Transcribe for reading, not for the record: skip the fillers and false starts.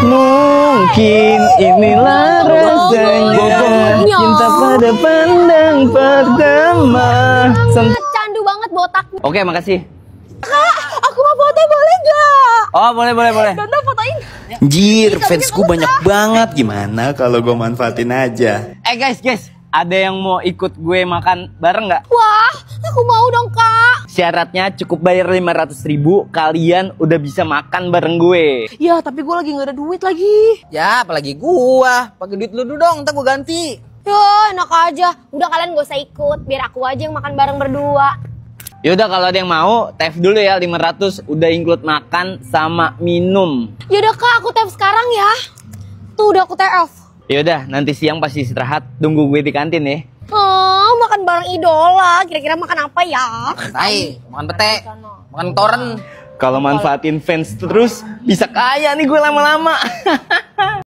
Mungkin inilah rasanya cinta pada pandang pertama. Candu banget botaknya. Oke, makasih. Kak, aku mau foto boleh gak? Oh, boleh. Tante fotoin. Anjir, fansku banyak banget. Gimana kalau gue manfaatin aja? Guys, ada yang mau ikut gue makan bareng nggak? Wah, aku mau dong kak. Syaratnya cukup bayar 500.000, kalian udah bisa makan bareng gue. Ya, tapi gue lagi gak ada duit lagi. Ya, apalagi gua. Pakai duit lu dulu dong, ntar gua ganti. Ya, enak aja. Udah kalian gak usah ikut, biar aku aja yang makan bareng berdua. Yaudah kalau ada yang mau, TF dulu ya 500, udah include makan sama minum. Yaudah kak, aku TF sekarang ya. Tuh udah aku TF. Yaudah, nanti siang pasti istirahat, tunggu gue di kantin ya. Oh, makan bareng idola. Kira-kira makan apa ya? Tai, makan pete, makan toren. Kalau manfaatin fans terus, bisa kaya nih gue lama-lama.